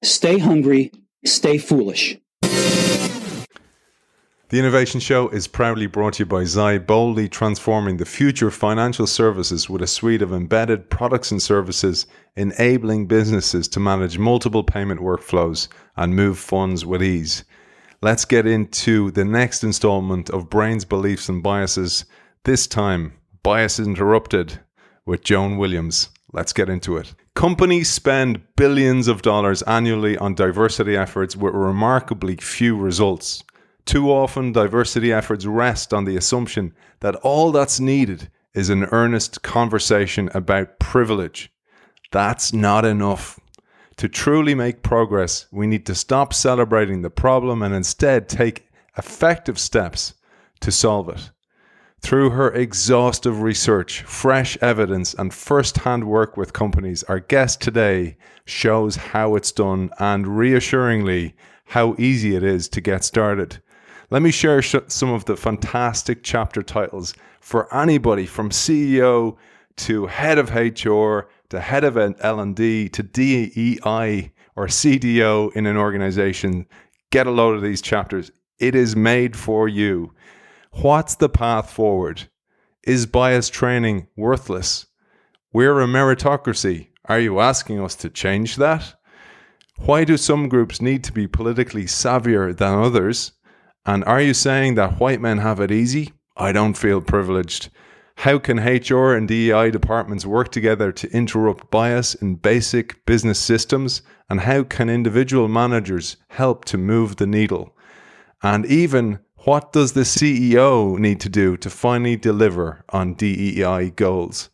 stay hungry, stay foolish. The Innovation Show is proudly brought to you by Xi, boldly transforming the future of financial services with a suite of embedded products and services, enabling businesses to manage multiple payment workflows and move funds with ease. Let's get into the next installment of Brains, Beliefs and Biases. This time, Bias Interrupted with Joan Williams. Let's get into it. Companies spend billions of dollars annually on diversity efforts with remarkably few results. Too often, diversity efforts rest on the assumption that all that's needed is an earnest conversation about privilege. That's not enough. To truly make progress, we need to stop celebrating the problem and instead take effective steps to solve it. Through her exhaustive research, fresh evidence, and first-hand work with companies, our guest today shows how it's done and reassuringly how easy it is to get started. Let me share some of the fantastic chapter titles for anybody from CEO to head of HR to head of L&D to DEI or CDO in an organization. Get a load of these chapters. It is made for you. What's the path forward? Is bias training worthless? We're a meritocracy. Are you asking us to change that? Why do some groups need to be politically savvier than others? And are you saying that white men have it easy? I don't feel privileged. How can HR and DEI departments work together to interrupt bias in basic business systems? And how can individual managers help to move the needle? And even, what does the CEO need to do to finally deliver on DEI goals?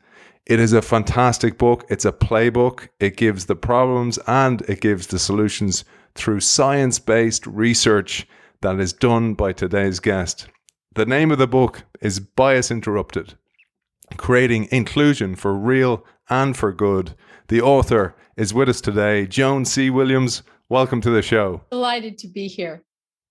It is a fantastic book. It's a playbook. It gives the problems and it gives the solutions through science-based research that is done by today's guest. The name of the book is Bias Interrupted, Creating Inclusion for Real and for Good. The author is with us today, Joan C. Williams. Welcome to the show. Delighted to be here.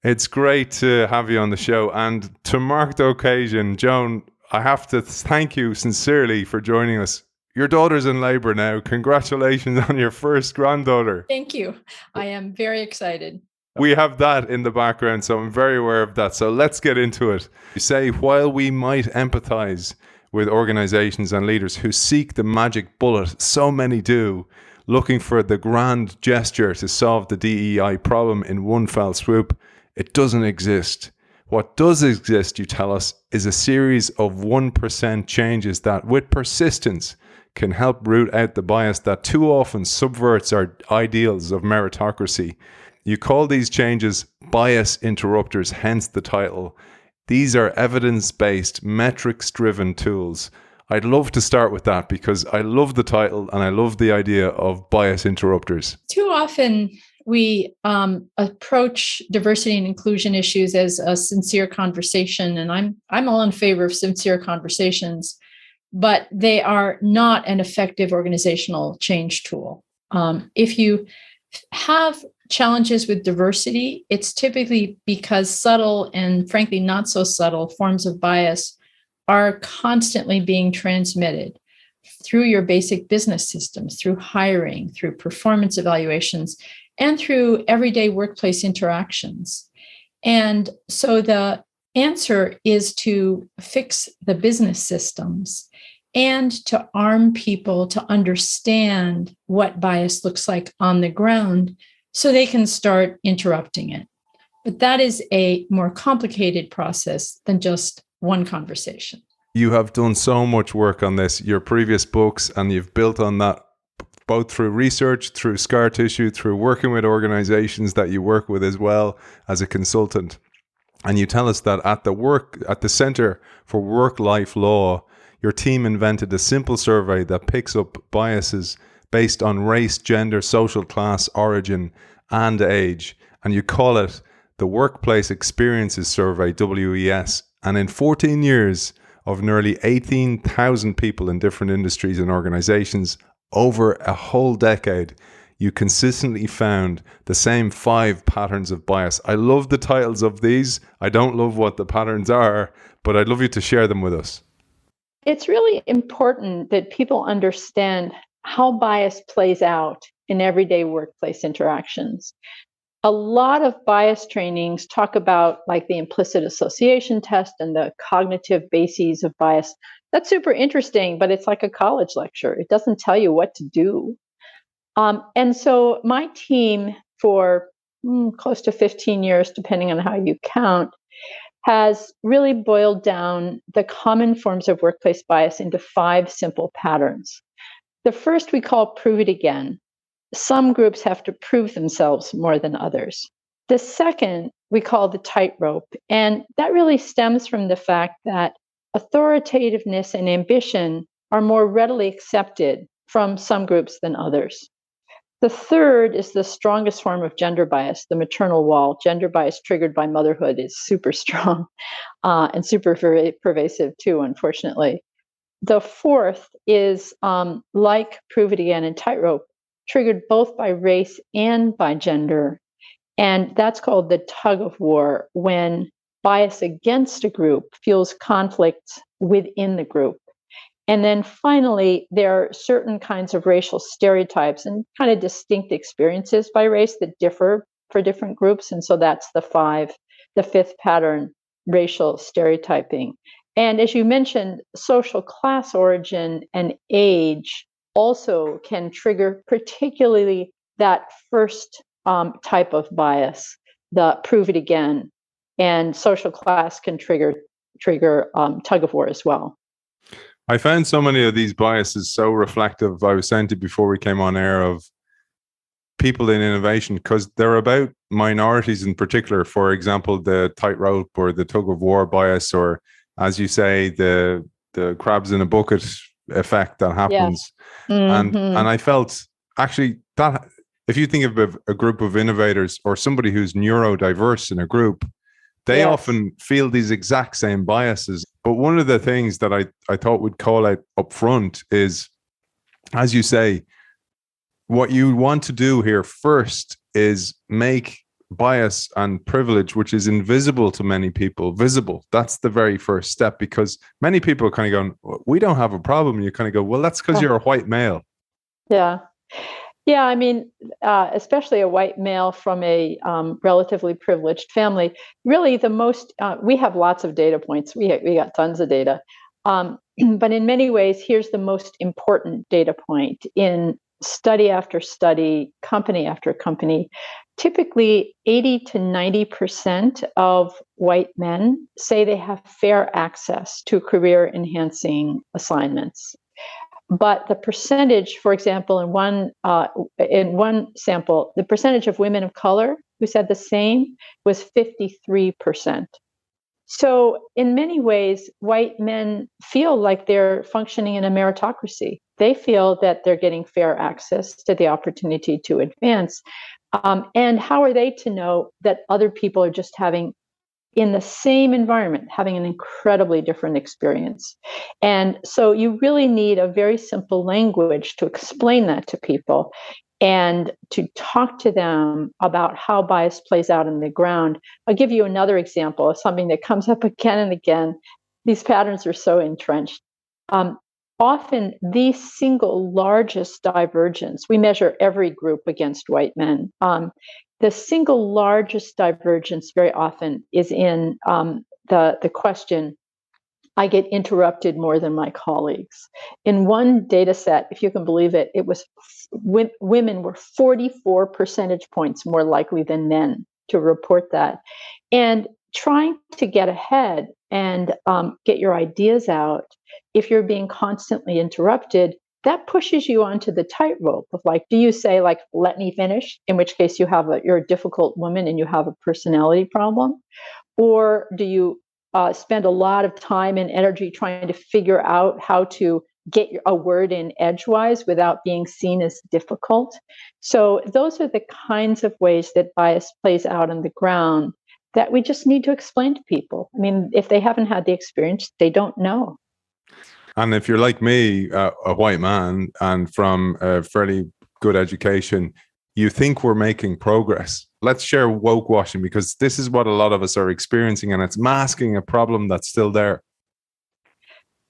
It's great to have you on the show. And to mark the occasion, Joan, I have to thank you sincerely for joining us. Your daughter's in labor now. Congratulations on your first granddaughter. Thank you. I am very excited. We have that in the background, so I'm very aware of that. So let's get into it. You say, while we might empathize with organizations and leaders who seek the magic bullet, so many do, looking for the grand gesture to solve the DEI problem in one fell swoop, it doesn't exist. What does exist, you tell us, is a series of 1% changes that, with persistence, can help root out the bias that too often subverts our ideals of meritocracy. You call these changes bias interrupters, hence the title. These are evidence-based, metrics-driven tools. I'd love to start with that because I love the title and I love the idea of bias interrupters. Too often we approach diversity and inclusion issues as a sincere conversation, and I'm all in favor of sincere conversations, but they are not an effective organizational change tool. If you have challenges with diversity, it's typically because subtle and frankly not so subtle forms of bias are constantly being transmitted through your basic business systems, through hiring, through performance evaluations, and through everyday workplace interactions. And so the answer is to fix the business systems and to arm people to understand what bias looks like on the ground so they can start interrupting it. But that is a more complicated process than just one conversation. You have done so much work on this, your previous books, and you've built on that both through research, through scar tissue, through working with organizations that you work with as well as a consultant. And you tell us that at the Center for Work-Life Law, your team invented a simple survey that picks up biases based on race, gender, social class, origin, and age. And you call it the Workplace Experiences Survey, WES. And in 14 years of nearly 18,000 people in different industries and organizations, over a whole decade, you consistently found the same 5 patterns of bias. I love the titles of these. I don't love what the patterns are, but I'd love you to share them with us. It's really important that people understand how bias plays out in everyday workplace interactions. A lot of bias trainings talk about like the implicit association test and the cognitive bases of bias. That's super interesting, but it's like a college lecture. It doesn't tell you what to do. And so my team for close to 15 years, depending on how you count, has really boiled down the common forms of workplace bias into 5 simple patterns. The first we call prove it again. Some groups have to prove themselves more than others. The second we call the tightrope, and that really stems from the fact that authoritativeness and ambition are more readily accepted from some groups than others. The third is the strongest form of gender bias, the maternal wall. Gender bias triggered by motherhood is super strong and super pervasive too, unfortunately. The fourth is like prove it again and tightrope, triggered both by race and by gender. And that's called the tug of war, when bias against a group fuels conflict within the group. And then finally, there are certain kinds of racial stereotypes and kind of distinct experiences by race that differ for different groups. And so that's the fifth pattern, racial stereotyping. And as you mentioned, social class origin and age also can trigger particularly that first type of bias, the prove it again. And social class can trigger tug of war as well. I found so many of these biases so reflective. I was saying to you before we came on air, of people in innovation, because they're about minorities in particular. For example, the tightrope or the tug of war bias, or as you say, the crabs in a bucket effect that happens. Yes. Mm-hmm. And I felt actually that if you think of a group of innovators or somebody who's neurodiverse in a group, they often feel these exact same biases. But one of the things that I thought would call out up front is, as you say, what you want to do here first is make bias and privilege, which is invisible to many people, visible. That's the very first step, because many people are kind of going, we don't have a problem. You kind of go, well, that's because you're a white male. Yeah. Yeah, I mean, especially a white male from a relatively privileged family. Really, the most we have lots of data points. We got tons of data, but in many ways, here's the most important data point in study after study, company after company. Typically, 80 to 90% of white men say they have fair access to career-enhancing assignments. But the percentage, for example, in one sample, the percentage of women of color who said the same was 53%. So in many ways, white men feel like they're functioning in a meritocracy. They feel that they're getting fair access to the opportunity to advance. And how are they to know that other people are just having, in the same environment, having an incredibly different experience? And so you really need a very simple language to explain that to people and to talk to them about how bias plays out on the ground. I'll give you another example of something that comes up again and again. These patterns are so entrenched. Often the single largest divergence, we measure every group against white men. The single largest divergence very often is in the question, I get interrupted more than my colleagues. In one data set, if you can believe it, it was women were 44 percentage points more likely than men to report that. And trying to get ahead and get your ideas out, if you're being constantly interrupted, that pushes you onto the tightrope of like, do you say like, let me finish, in which case you're a difficult woman and you have a personality problem? Or do you spend a lot of time and energy trying to figure out how to get a word in edgewise without being seen as difficult? So those are the kinds of ways that bias plays out on the ground that we just need to explain to people. I mean, if they haven't had the experience, they don't know. And if you're like me, a white man, and from a fairly good education, you think we're making progress. Let's share woke washing, because this is what a lot of us are experiencing, and it's masking a problem that's still there.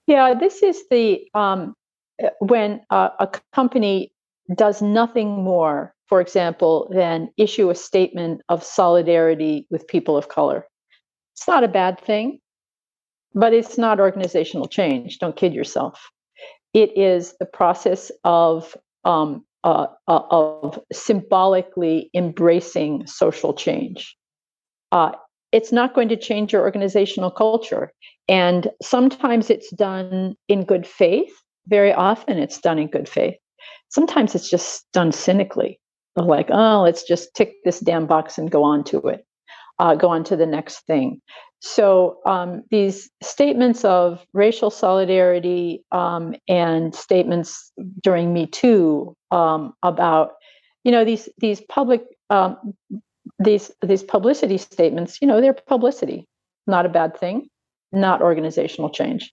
Yeah, this is when a company does nothing more, for example, than issue a statement of solidarity with people of color. It's not a bad thing, but it's not organizational change. Don't kid yourself. It is the process of symbolically embracing social change. It's not going to change your organizational culture. And sometimes it's done in good faith. Very often it's done in good faith. Sometimes it's just done cynically. Like, oh, let's just tick this damn box and go on to it. Go on to the next thing. So these statements of racial solidarity and statements during Me Too about, these public these publicity statements, they're publicity, not a bad thing, not organizational change.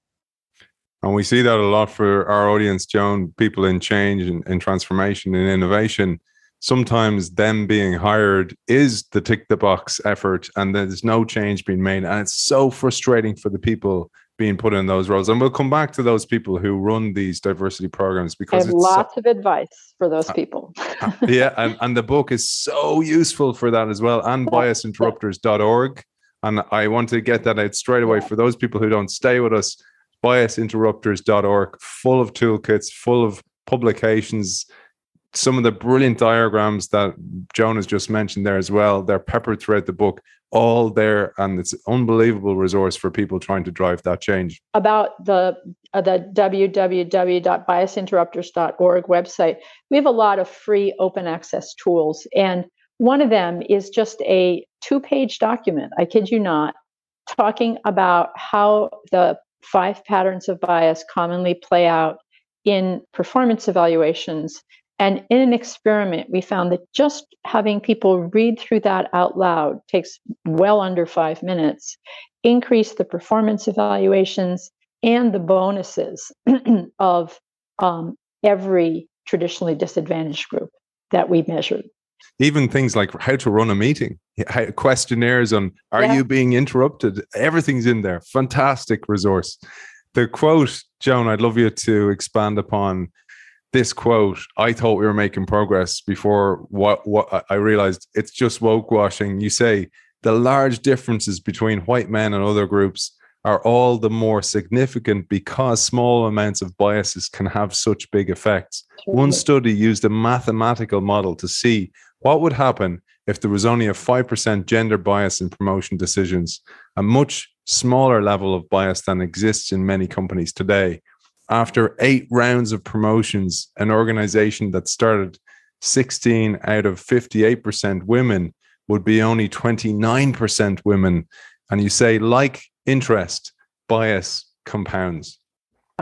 And we see that a lot for our audience, Joan, people in change and transformation and innovation. Sometimes them being hired is the tick the box effort and there's no change being made. And it's so frustrating for the people being put in those roles. And we'll come back to those people who run these diversity programs because I have lots of advice for those people. Yeah. And the book is so useful for that as well. And biasinterrupters.org. And I want to get that out straight away for those people who don't stay with us. Biasinterrupters.org, full of toolkits, full of publications, some of the brilliant diagrams that Joan has just mentioned there as well. They're peppered throughout the book, all there, and it's an unbelievable resource for people trying to drive that change. About the www.biasinterrupters.org website, we have a lot of free open access tools, and one of them is just a 2-page document, I kid you not, talking about how the 5 patterns of bias commonly play out in performance evaluations. And in an experiment, we found that just having people read through that out loud takes well under 5 minutes, increase the performance evaluations and the bonuses of every traditionally disadvantaged group that we measured. Even things like how to run a meeting, questionnaires on, are you being interrupted? Everything's in there. Fantastic resource. The quote, Joan, I'd love you to expand upon this quote. I thought we were making progress before what I realized it's just woke washing. You say the large differences between white men and other groups are all the more significant because small amounts of biases can have such big effects. One study used a mathematical model to see what would happen if there was only a 5% gender bias in promotion decisions, a much smaller level of bias than exists in many companies today. After 8 rounds of promotions, an organization that started 16 out of 58% women would be only 29% women. And you say, like interest, bias compounds.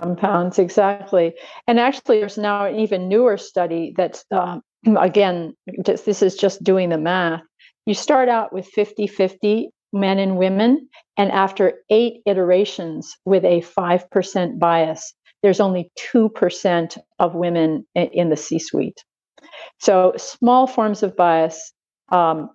Compounds, exactly. And actually, there's now an even newer study that's, again, this is just doing the math. You start out with 50-50 men and women, and after 8 iterations with a 5% bias, there's only 2% of women in the C-suite. So small forms of bias can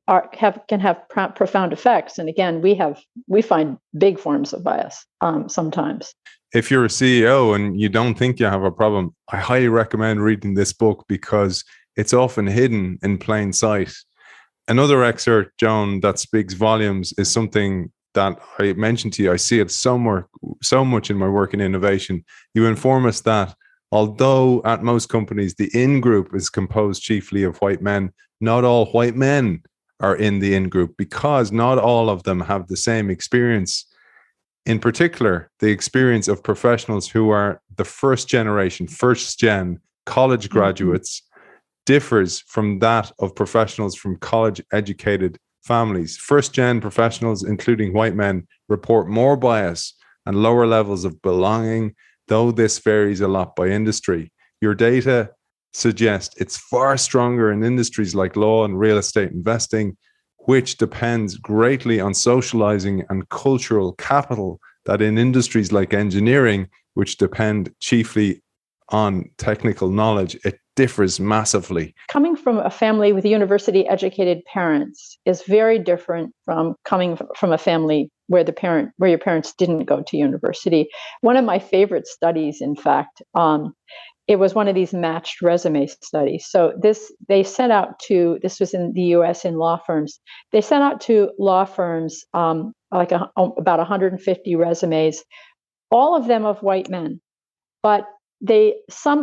have profound effects. And again, we find big forms of bias sometimes. If you're a CEO and you don't think you have a problem, I highly recommend reading this book because it's often hidden in plain sight. Another excerpt, Joan, that speaks volumes is something that I mentioned to you. I see it so much in my work in innovation. You inform us that although at most companies the in-group is composed chiefly of white men, not all white men are in the in-group because not all of them have the same experience. In particular, the experience of professionals who are the first gen college graduates differs from that of professionals from college-educated families. First-gen professionals, including white men, report more bias and lower levels of belonging, though this varies a lot by industry. Your data suggests it's far stronger in industries like law and real estate investing, which depends greatly on socializing and cultural capital, that in industries like engineering, which depend chiefly on technical knowledge, it differs massively. Coming from a family with university-educated parents is very different from coming from a family where your parents didn't go to university. One of my favorite studies, in fact, it was one of these matched resume studies. So this was in the U.S. in law firms. They sent out to law firms about 150 resumes, all of them of white men, but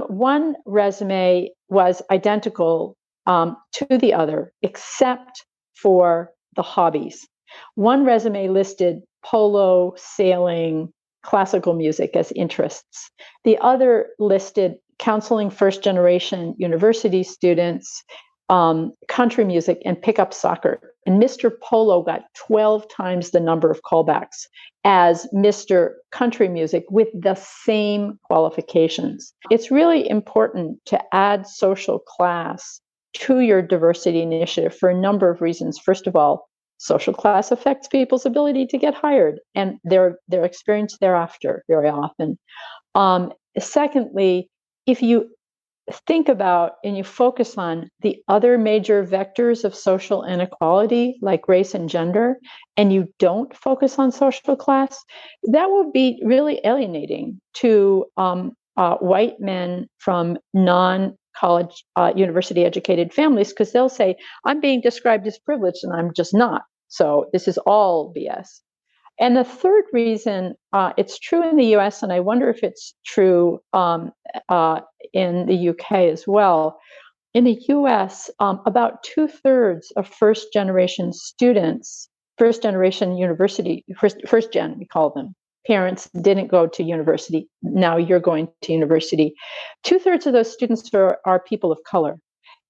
one resume was identical to the other, except for the hobbies. One resume listed polo, sailing, classical music as interests. The other listed counseling first-generation university students, country music, and pickup soccer. And Mr. Polo got 12 times the number of callbacks as Mr. Country Music with the same qualifications. It's really important to add social class to your diversity initiative for a number of reasons. First of all, social class affects people's ability to get hired and their experience thereafter very often. Secondly, if you think about and you focus on the other major vectors of social inequality, like race and gender, and you don't focus on social class, that will be really alienating to white men from non-college, university educated families, because they'll say, I'm being described as privileged and I'm just not. So this is all BS. And the third reason, it's true in the US, and I wonder if it's true in the UK as well. In the US, about 2/3 of first-generation students, first-generation university, first gen, we call them, parents didn't go to university. Now you're going to university. 2/3 of those students are people of color.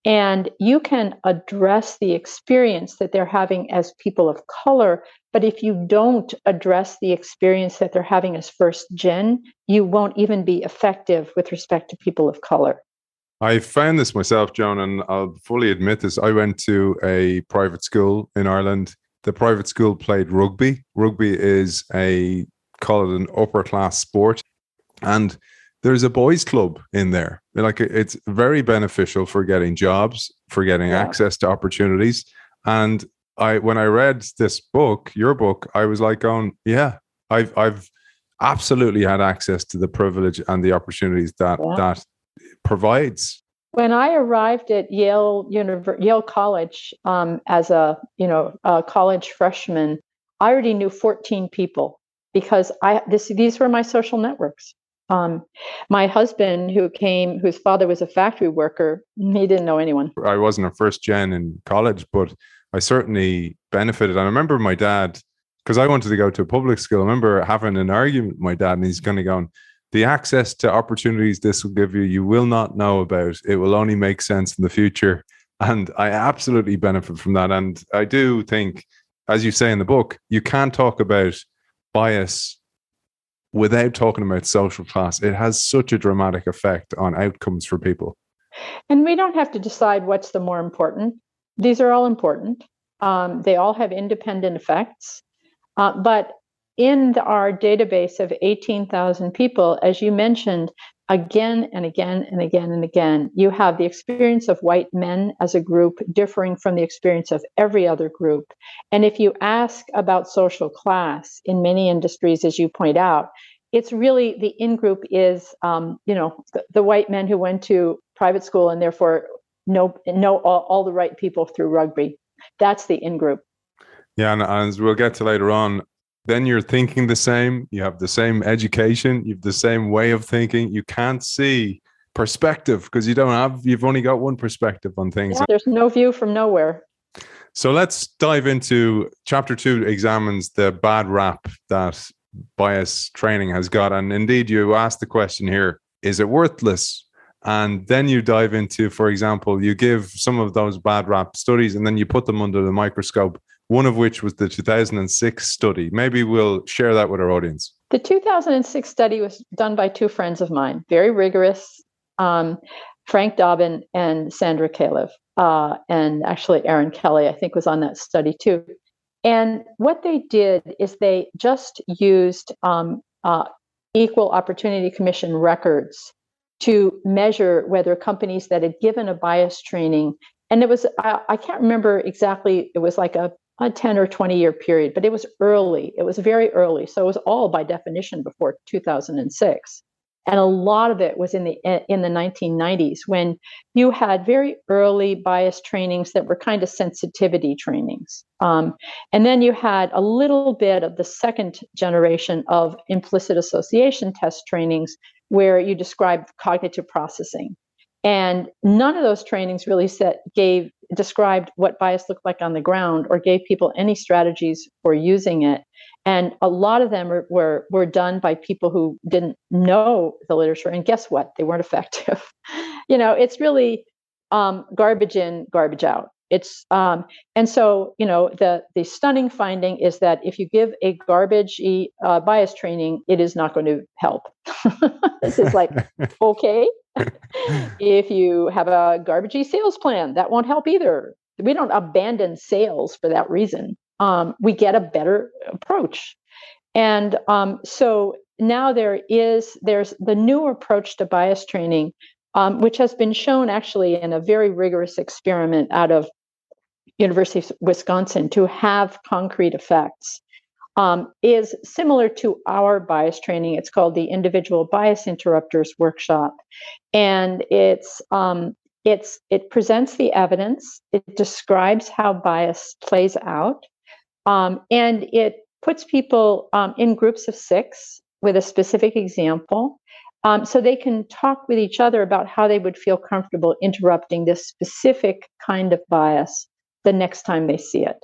And you can address the experience that they're having as people of color, but if you don't address the experience that they're having as first gen, you won't even be effective with respect to people of color. I found this myself, Joan, and I'll fully admit this. I went to a private school in Ireland. The private school played rugby. Rugby is call it an upper class sport. And there's a boys' club in there. Like, it's very beneficial for getting jobs, for getting access to opportunities. And when I read this book, your book, I was like going, yeah, I've absolutely had access to the privilege and the opportunities that provides. When I arrived at Yale College as a college freshman, I already knew 14 people because these were my social networks. My husband, whose father was a factory worker, he didn't know anyone. I wasn't a first gen in college, but I certainly benefited. And I remember my dad, because I wanted to go to a public school, I remember having an argument with my dad, and he's kind of going, the access to opportunities this will give you, you will not know about. It will only make sense in the future. And I absolutely benefit from that. And I do think, as you say in the book, you can't talk about bias without talking about social class. It has such a dramatic effect on outcomes for people. And we don't have to decide what's the more important. These are all important. They all have independent effects. But in our database of 18,000 people, as you mentioned, again and again and again and again, you have the experience of white men as a group differing from the experience of every other group. And if you ask about social class in many industries, as you point out, it's really the in-group is, the white men who went to private school and therefore know all the right people through rugby. That's the in-group. Yeah, and as we'll get to later on, then you're thinking the same, you have the same education, you have the same way of thinking. You can't see perspective because you've only got one perspective on things. Yeah, there's no view from nowhere. So let's dive into chapter 2, examines the bad rap that bias training has got. And indeed, you asked the question here, is it worthless? And then you dive into, for example, you give some of those bad rap studies and then you put them under the microscope, one of which was the 2006 study. Maybe we'll share that with our audience. The 2006 study was done by two friends of mine, very rigorous, Frank Dobbin and Sandra Califf. And actually Aaron Kelly, I think, was on that study too. And what they did is they just used Equal Opportunity Commission records to measure whether companies that had given a bias training, and it was, I can't remember exactly, it was like a a 10 or 20-year period, but it was early. It was very early. So it was all by definition before 2006. And a lot of it was in the 1990s, when you had very early bias trainings that were kind of sensitivity trainings. And then you had a little bit of the second generation of implicit association test trainings, where you described cognitive processing. And none of those trainings really described what bias looked like on the ground, or gave people any strategies for using it. And a lot of them were done by people who didn't know the literature. And guess what? They weren't effective. It's really garbage in, garbage out. It's and so the stunning finding is that if you give a garbage bias training, it is not going to help. This is like, okay. If you have a garbagey sales plan, that won't help either. We don't abandon sales for that reason. We get a better approach. And so now there's the new approach to bias training, which has been shown actually in a very rigorous experiment out of University of Wisconsin to have concrete effects, is similar to our bias training. It's called the Individual Bias Interrupters Workshop. And it presents the evidence, it describes how bias plays out, and it puts people in groups of 6 with a specific example, so they can talk with each other about how they would feel comfortable interrupting this specific kind of bias the next time they see it.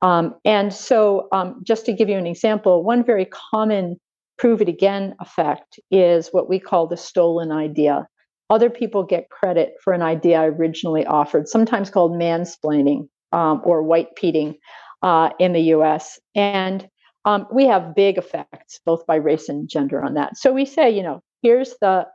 And so just to give you an example, one very common prove it again effect is what we call the stolen idea. Other people get credit for an idea I originally offered, sometimes called mansplaining or white-peating in the US. And we have big effects, both by race and gender, on that. So we say, here's the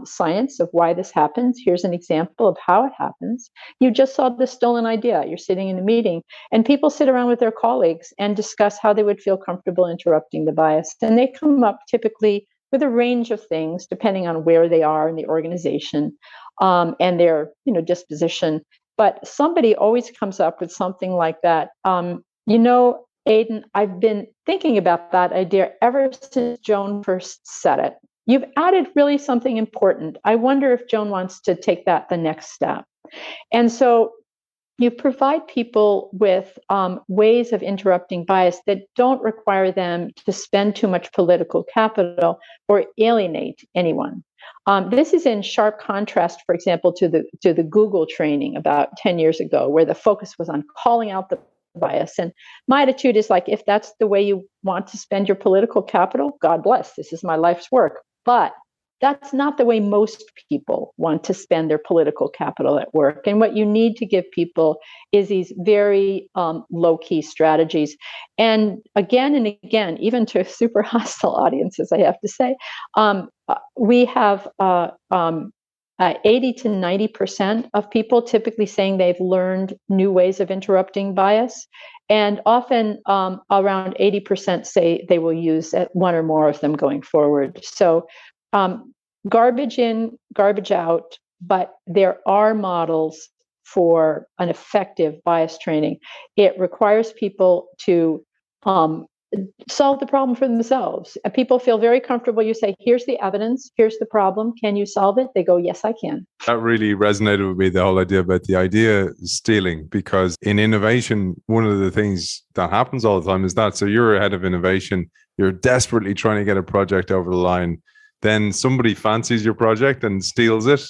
science of why this happens. Here's an example of how it happens. You just saw the stolen idea. You're sitting in a meeting, and people sit around with their colleagues and discuss how they would feel comfortable interrupting the bias. And they come up typically with a range of things, depending on where they are in the organization and their disposition. But somebody always comes up with something like that. Aidan, I've been thinking about that idea ever since Joan first said it. You've added really something important. I wonder if Joan wants to take that the next step. And so you provide people with ways of interrupting bias that don't require them to spend too much political capital or alienate anyone. This is in sharp contrast, for example, to the Google training about 10 years ago, where the focus was on calling out the bias. And my attitude is like, if that's the way you want to spend your political capital, God bless, this is my life's work. But that's not the way most people want to spend their political capital at work. And what you need to give people is these very low-key strategies. And again, even to super hostile audiences, I have to say, we have 80 to 90% of people typically saying they've learned new ways of interrupting bias. And often around 80% say they will use one or more of them going forward. So garbage in, garbage out, but there are models for an effective bias training. It requires people to solve the problem for themselves. People feel very comfortable. You say, here's the evidence, here's the problem. Can you solve it? They go, yes, I can. That really resonated with me, the whole idea about the idea stealing, because in innovation, one of the things that happens all the time is that, so you're ahead of innovation, you're desperately trying to get a project over the line. Then somebody fancies your project and steals it.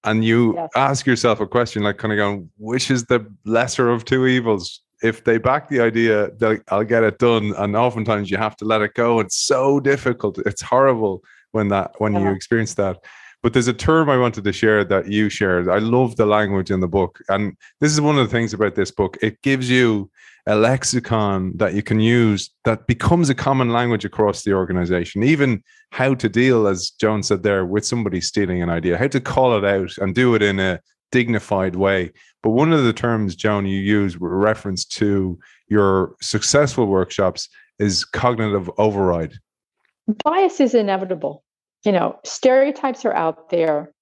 And you ask yourself a question, like kind of going, which is the lesser of two evils? If they back the idea, I'll get it done. And oftentimes you have to let it go. It's so difficult. It's horrible when you experience that. But there's a term I wanted to share that you shared. I love the language in the book. And this is one of the things about this book. It gives you a lexicon that you can use that becomes a common language across the organization. Even how to deal, as Joan said there, with somebody stealing an idea, how to call it out and do it in a dignified way. But one of the terms, Joan, you use with reference to your successful workshops is cognitive override. Bias is inevitable. Stereotypes are out there.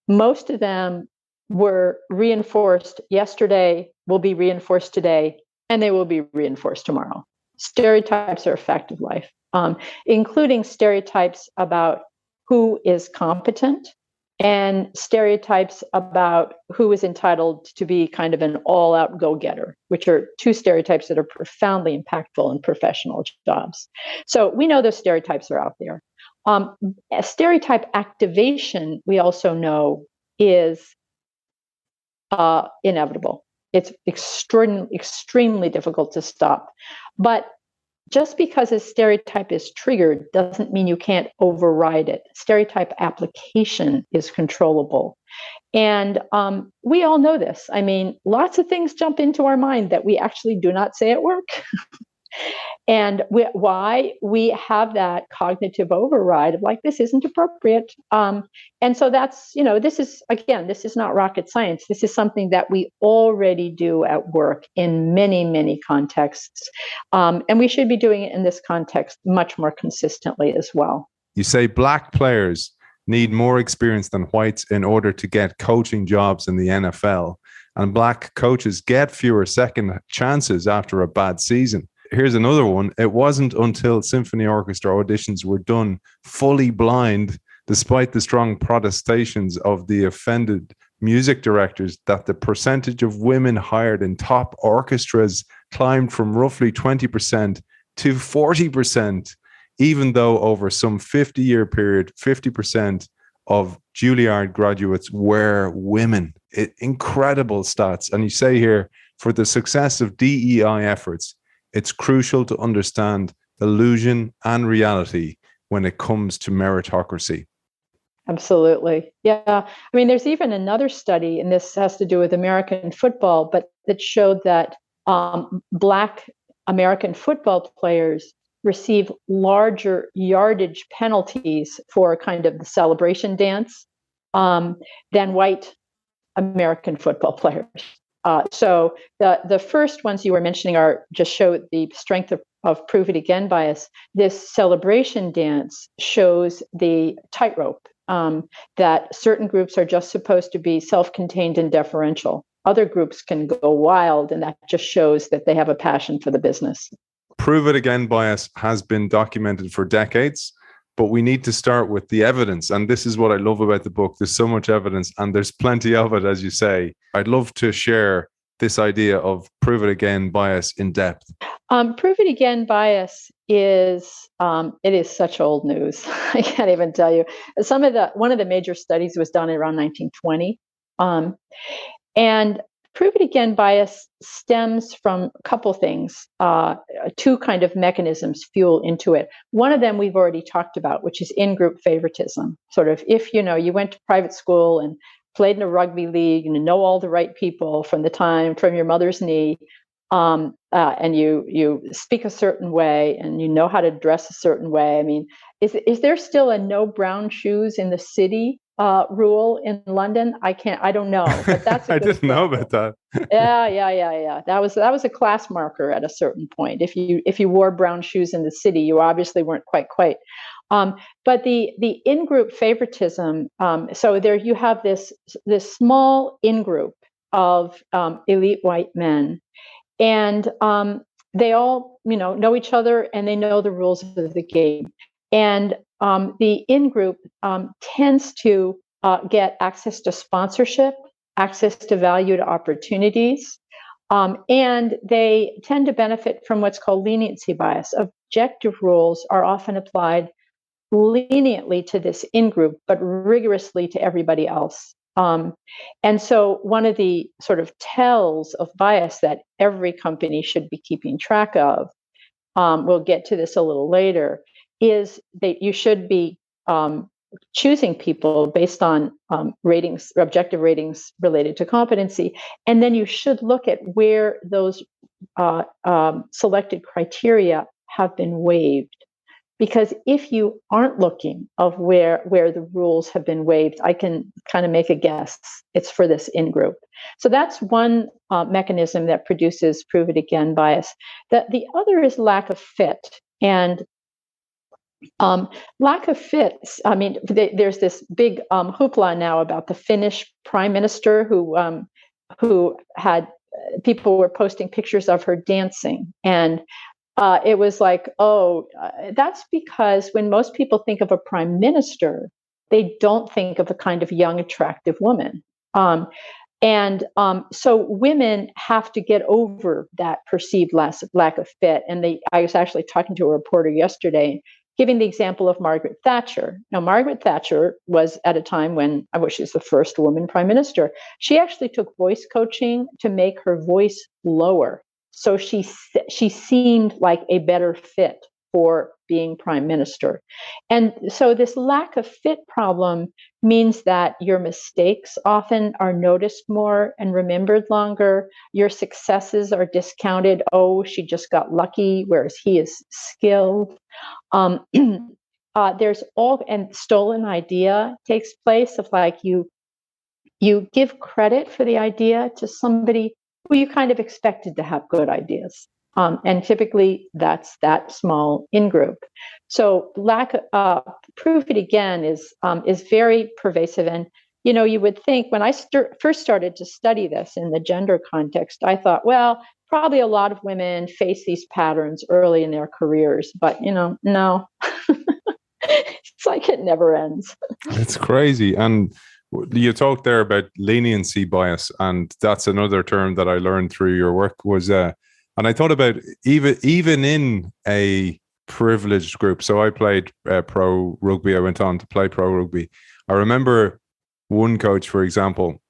Most of them were reinforced yesterday, will be reinforced today, and they will be reinforced tomorrow. Stereotypes are a fact of life, including stereotypes about who is competent and stereotypes about who is entitled to be kind of an all-out go-getter, which are two stereotypes that are profoundly impactful in professional jobs. So we know those stereotypes are out there. Stereotype activation, we also know, is inevitable. It's extremely difficult to stop. But just because a stereotype is triggered doesn't mean you can't override it. Stereotype application is controllable. And we all know this. I mean, lots of things jump into our mind that we actually do not say at work. And why we have that cognitive override of like, this isn't appropriate. And so that's, this is not rocket science. This is something that we already do at work in many, many contexts. And we should be doing it in this context much more consistently as well. You say Black players need more experience than whites in order to get coaching jobs in the NFL. And Black coaches get fewer second chances after a bad season. Here's another one. It wasn't until symphony orchestra auditions were done fully blind, despite the strong protestations of the offended music directors, that the percentage of women hired in top orchestras climbed from roughly 20% to 40%, even though over some 50-year period, 50% of Juilliard graduates were women. Incredible stats. And you say here, for the success of DEI efforts, it's crucial to understand illusion and reality when it comes to meritocracy. Absolutely. Yeah. I mean, there's even another study, and this has to do with American football, but that showed that Black American football players receive larger yardage penalties for kind of the celebration dance than white American football players. So the first ones you were mentioning are just show the strength of prove it again bias. This celebration dance shows the tightrope that certain groups are just supposed to be self-contained and deferential. Other groups can go wild, and that just shows that they have a passion for the business. Prove it again bias has been documented for decades, but we need to start with the evidence. And this is what I love about the book. There's so much evidence, and there's plenty of it, as you say. I'd love to share this idea of prove it again bias in depth. Prove it again bias is it is such old news. I can't even tell you. One of the major studies was done around 1920, and prove it again bias stems from a couple things. Two kind of mechanisms fuel into it. One of them we've already talked about, which is in-group favoritism. Sort of if you went to private school and played in a rugby league and know all the right people from your mother's knee, and you speak a certain way and you know how to dress a certain way. I mean, is there still a no brown shoes in the city rule in London? I don't know, but that's I didn't know about that. Yeah. That was a class marker at a certain point. If you wore brown shoes in the city, you obviously weren't quite. But the in-group favoritism. So there you have this small in-group of elite white men, and they all know each other and they know the rules of the game. And the in-group tends to get access to sponsorship, access to valued opportunities, and they tend to benefit from what's called leniency bias. Objective rules are often applied leniently to this in-group, but rigorously to everybody else. And so one of the sort of tells of bias that every company should be keeping track of, we'll get to this a little later, is that you should be choosing people based on ratings, objective ratings related to competency. And then you should look at where those selected criteria have been waived. Because if you aren't looking of where the rules have been waived, I can kind of make a guess. It's for this in-group. So that's one mechanism that produces prove it again bias. The other is lack of fit. And lack of fit, I mean, there's this big hoopla now about the Finnish prime minister who had people were posting pictures of her dancing. And it was like, that's because when most people think of a prime minister, they don't think of a kind of young, attractive woman. So women have to get over that perceived lack of fit. And I was actually talking to a reporter yesterday, giving the example of Margaret Thatcher. Now, Margaret Thatcher was at a time when she was the first woman prime minister. She actually took voice coaching to make her voice lower. So she seemed like a better fit for being prime minister. And so this lack of fit problem means that your mistakes often are noticed more and remembered longer. Your successes are discounted. Oh, she just got lucky, whereas he is skilled. There's and stolen idea takes place of like you give credit for the idea to somebody who you kind of expected to have good ideas. And typically that's that small in-group. So prove it again is very pervasive. And, you would think when I first started to study this in the gender context, I thought, well, probably a lot of women face these patterns early in their careers, but, no, it's like it never ends. It's crazy. And you talked there about leniency bias, and that's another term that I learned through your work was, and I thought about even in a privileged group. So I played pro rugby. I went on to play pro rugby. I remember one coach, for example,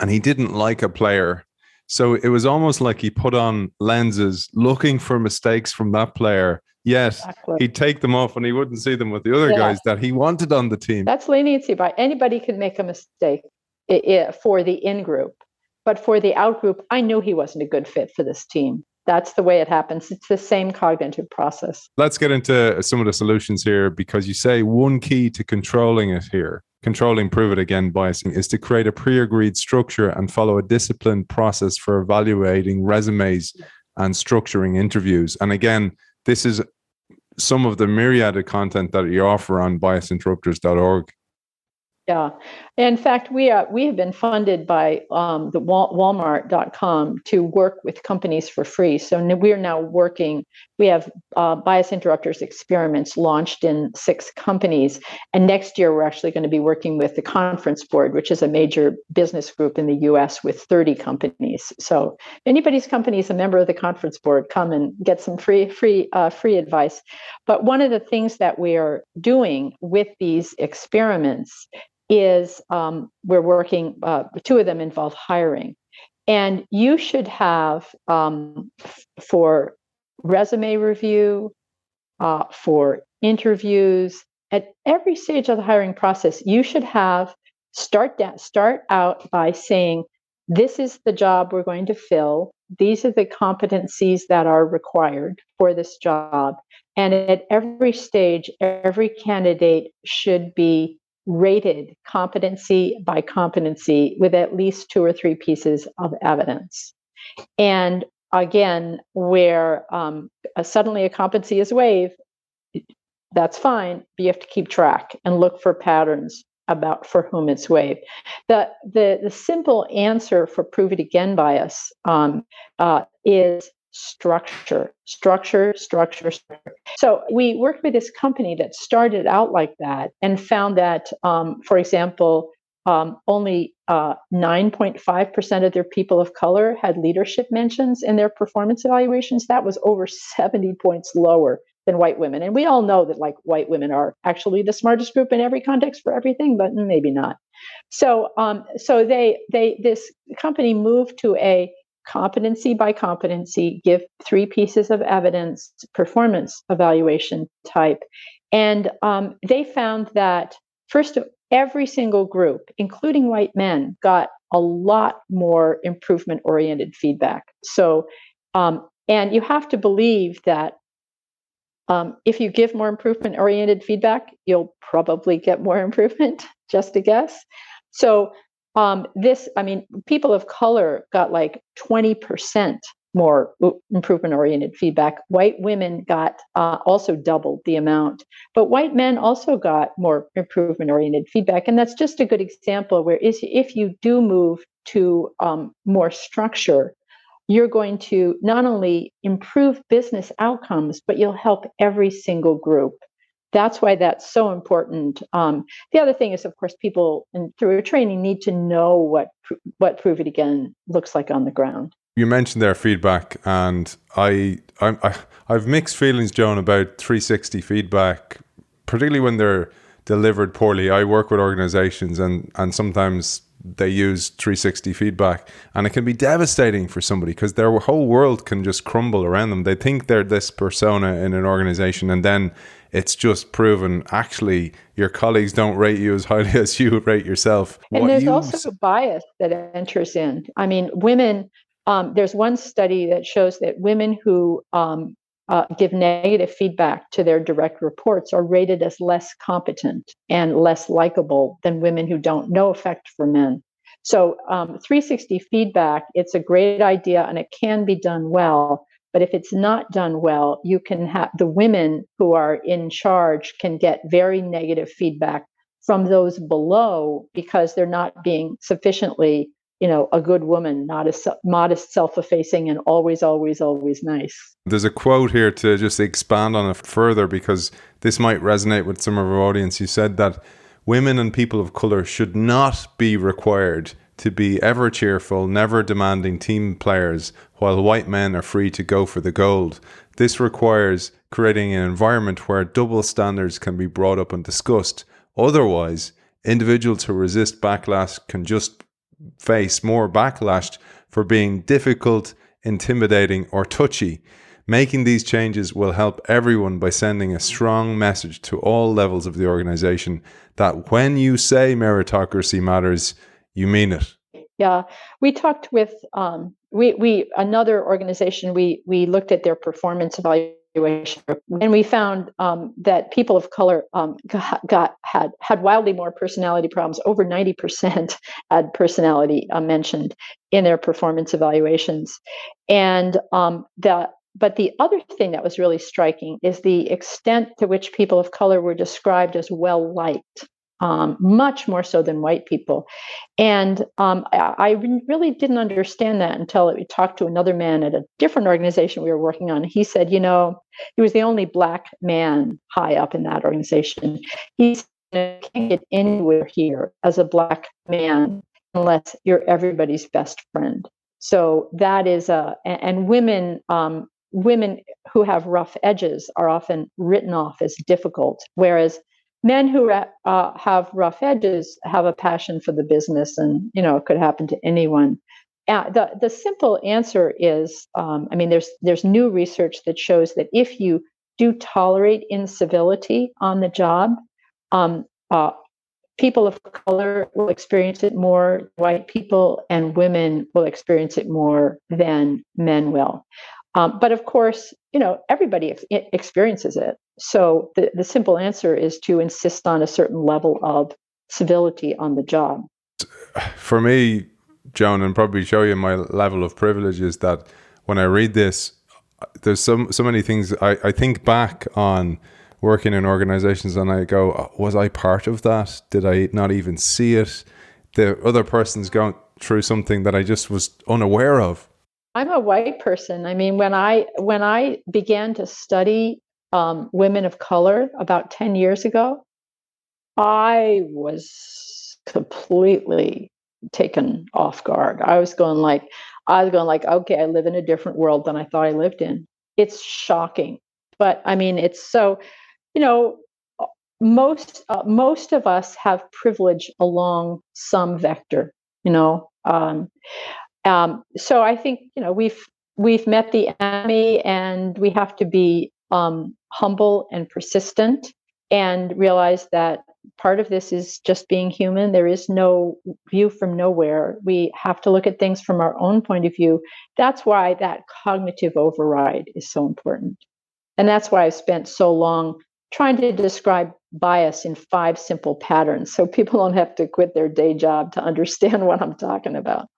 and he didn't like a player. So it was almost like he put on lenses looking for mistakes from that player. Yet he'd take them off and he wouldn't see them with the other guys that he wanted on the team. That's leniency bias. Anybody can make a mistake for the in-group. But for the out-group, I knew he wasn't a good fit for this team. That's the way it happens. It's the same cognitive process. Let's get into some of the solutions here, because you say one key to controlling it here, controlling prove it again biasing, is to create a pre-agreed structure and follow a disciplined process for evaluating resumes and structuring interviews. And again, this is some of the myriad of content that you offer on biasinterrupters.org. Yeah. In fact, we have been funded by the Walmart.com to work with companies for free. So we are now working. We have bias interrupters experiments launched in 6 companies. And next year, we're actually going to be working with the Conference Board, which is a major business group in the US with 30 companies. So if anybody's company is a member of the Conference Board, come and get some free advice. But one of the things that we are doing with these experiments is we're working, 2 of them involve hiring. And you should have, for resume review, for interviews, at every stage of the hiring process, you should have start out by saying, this is the job we're going to fill. These are the competencies that are required for this job. And at every stage, every candidate should be rated competency by competency with at least 2 or 3 pieces of evidence. And again, where suddenly a competency is waived, that's fine, but you have to keep track and look for patterns about for whom it's waived. The simple answer for prove it again bias is structure. So we worked with this company that started out like that and found that, for example, only 9.5% of their people of color had leadership mentions in their performance evaluations. That was over 70 points lower than white women. And we all know that like white women are actually the smartest group in every context for everything, but maybe not. So this company moved to a competency by competency, give 3 pieces of evidence, performance evaluation type. And they found that first of every single group, including white men, got a lot more improvement-oriented feedback. So, and you have to believe that if you give more improvement-oriented feedback, you'll probably get more improvement, just a guess. So people of color got like 20% more improvement-oriented feedback. White women got also doubled the amount, but white men also got more improvement-oriented feedback. And that's just a good example where if you do move to more structure, you're going to not only improve business outcomes, but you'll help every single group. That's why that's so important. The other thing is, of course, people through a training need to know what Prove It Again looks like on the ground. You mentioned their feedback, and I've mixed feelings, Joan, about 360 feedback, particularly when they're delivered poorly. I work with organizations, and sometimes they use 360 feedback, and it can be devastating for somebody because their whole world can just crumble around them. They think they're this persona in an organization, and then it's just proven actually your colleagues don't rate you as highly as you rate yourself. And there's also a bias that enters in. I mean, women, there's one study that shows that women who give negative feedback to their direct reports are rated as less competent and less likable than women who don't. No effect for men. So 360 feedback, it's a great idea and it can be done well. But if it's not done well, you can have the women who are in charge can get very negative feedback from those below because they're not being sufficiently, a good woman, not as modest, self-effacing, and always, always, always nice. There's a quote here to just expand on it further because this might resonate with some of our audience. You said that women and people of color should not be required to be ever cheerful, never demanding team players, while white men are free to go for the gold. This requires creating an environment where double standards can be brought up and discussed. Otherwise, individuals who resist backlash can just face more backlash for being difficult, intimidating, or touchy. Making these changes will help everyone by sending a strong message to all levels of the organization that when you say meritocracy matters, you mean it. Yeah, we talked with another organization. We looked at their performance evaluation, and we found that people of color had wildly more personality problems. Over 90% had personality mentioned in their performance evaluations, and But the other thing that was really striking is the extent to which people of color were described as well-liked. Much more so than white people. And I really didn't understand that until we talked to another man at a different organization we were working on. He said, he was the only Black man high up in that organization. He said, you can't get anywhere here as a Black man unless you're everybody's best friend. So that is and women who have rough edges are often written off as difficult, whereas men who have rough edges have a passion for the business, and it could happen to anyone. The simple answer is, there's new research that shows that if you do tolerate incivility on the job, people of color will experience it more, white people, and women will experience it more than men will. But of course, everybody experiences it. So the simple answer is to insist on a certain level of civility on the job. For me, Joan, and probably show you my level of privilege, is that when I read this, there's so many things. I think back on working in organizations and I go, was I part of that? Did I not even see it? The other person's going through something that I just was unaware of. I'm a white person. I mean, when I began to study women of color about 10 years ago, I was completely taken off guard. I was going like, okay, I live in a different world than I thought I lived in. It's shocking. But I mean, it's so, most of us have privilege along some vector, so I think we've met the enemy, and we have to be humble and persistent, and realize that part of this is just being human. There is no view from nowhere. We have to look at things from our own point of view. That's why that cognitive override is so important, and that's why I've spent so long trying to describe bias in 5 simple patterns, so people don't have to quit their day job to understand what I'm talking about.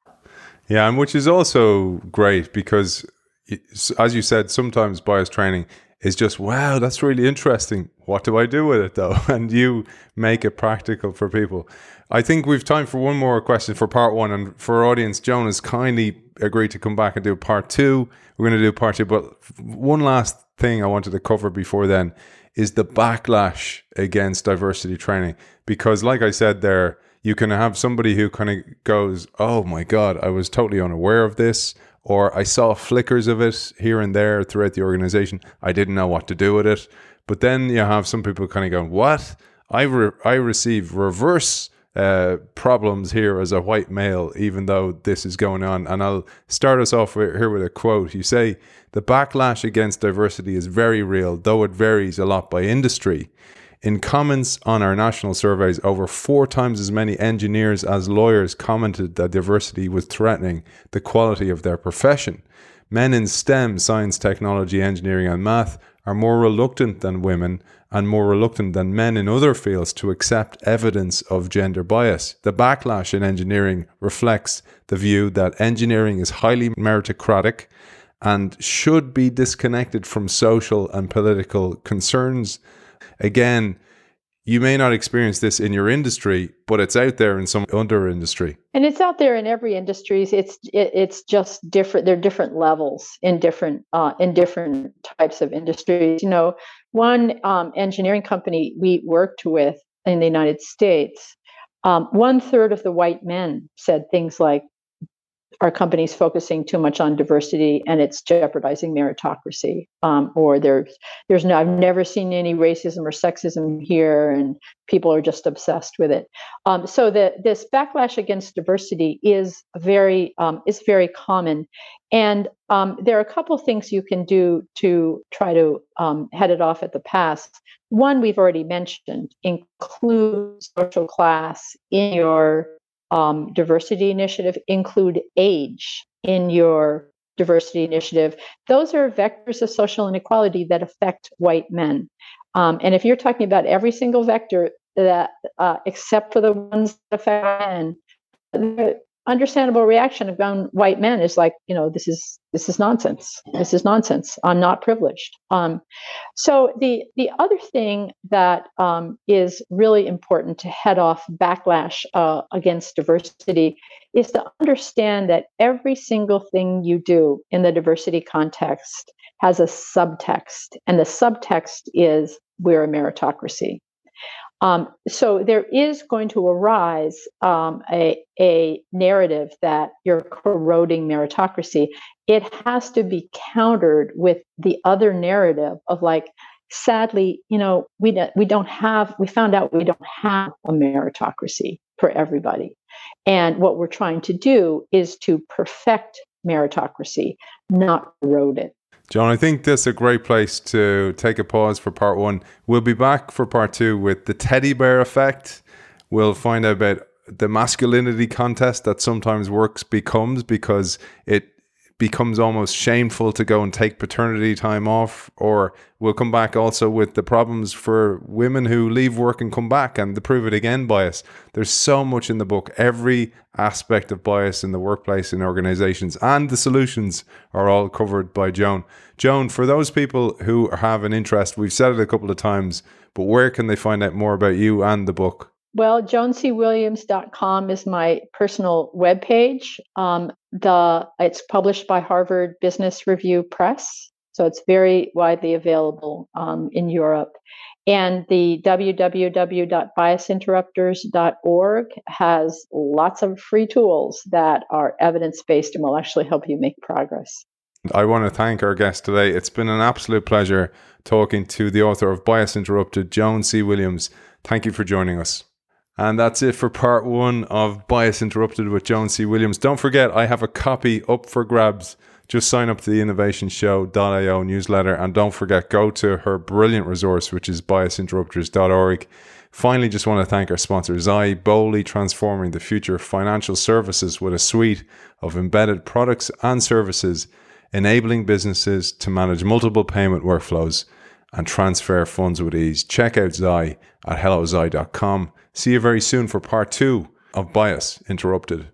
Yeah, and which is also great because as you said, sometimes bias training is just, wow, that's really interesting. What do I do with it though? And you make it practical for people. I think we've time for one more question for part one. And for our audience, Joan has kindly agreed to come back and do part two. We're going to do part two. But one last thing I wanted to cover before then is the backlash against diversity training. Because like I said there, you can have somebody who kind of goes, oh my God, I was totally unaware of this. Or I saw flickers of it here and there throughout the organization. I didn't know what to do with it. But then you have some people kind of going, what? I receive reverse problems here as a white male, even though this is going on. And I'll start us off here with a quote. You say, the backlash against diversity is very real, though it varies a lot by industry. In comments on our national surveys, over 4 times as many engineers as lawyers commented that diversity was threatening the quality of their profession. Men in STEM, science, technology, engineering, and math are more reluctant than women and more reluctant than men in other fields to accept evidence of gender bias. The backlash in engineering reflects the view that engineering is highly meritocratic and should be disconnected from social and political concerns. Again, you may not experience this in your industry, but it's out there in some other industry. And it's out there in every industry. It's just different. There are different levels in different types of industries. You know, one engineering company we worked with in the United States, 1/3 of the white men said things like, our company's focusing too much on diversity and it's jeopardizing meritocracy. Or there's no, I've never seen any racism or sexism here, and people are just obsessed with it. So this backlash against diversity is very common, and there are a couple things you can do to try to head it off at the pass. One we've already mentioned: include social class in your diversity initiative, include age in your diversity initiative. Those are vectors of social inequality that affect white men. And if you're talking about every single vector that, except for the ones that affect men, the understandable reaction of young white men is like, you know, this is nonsense. This is nonsense. I'm not privileged. So the other thing that is really important to head off backlash against diversity is to understand that every single thing you do in the diversity context has a subtext, and the subtext is we're a meritocracy. So there is going to arise a narrative that you're corroding meritocracy. It has to be countered with the other narrative of, like, sadly, you know, we found out we don't have a meritocracy for everybody. And what we're trying to do is to perfect meritocracy, not erode it. Joan, I think this is a great place to take a pause for part one. We'll be back for part two with the teddy bear effect. We'll find out about the masculinity contest that sometimes work becomes, because it becomes almost shameful to go and take paternity time off. Or we'll come back also with the problems for women who leave work and come back, and the prove it again bias. There's so much in the book. Every aspect of bias in the workplace, in organizations, and the solutions are all covered by Joan. Joan, for those people who have an interest, we've said it a couple of times, but where can they find out more about you and the book? Well, joancwilliams.com is my personal webpage. It's published by Harvard Business Review Press, so it's very widely available in Europe. And the www.biasinterrupters.org has lots of free tools that are evidence-based and will actually help you make progress. I want to thank our guest today. It's been an absolute pleasure talking to the author of Bias Interrupted, Joan C. Williams. Thank you for joining us. And that's it for part one of Bias Interrupted with Joan C. Williams. Don't forget, I have a copy up for grabs. Just sign up to the innovationshow.io newsletter. And don't forget, go to her brilliant resource, which is biasinterrupters.org. Finally, just want to thank our sponsor, Zai, boldly transforming the future of financial services with a suite of embedded products and services, enabling businesses to manage multiple payment workflows and transfer funds with ease. Check out Zai at hellozai.com. See you very soon for part two of Bias Interrupted.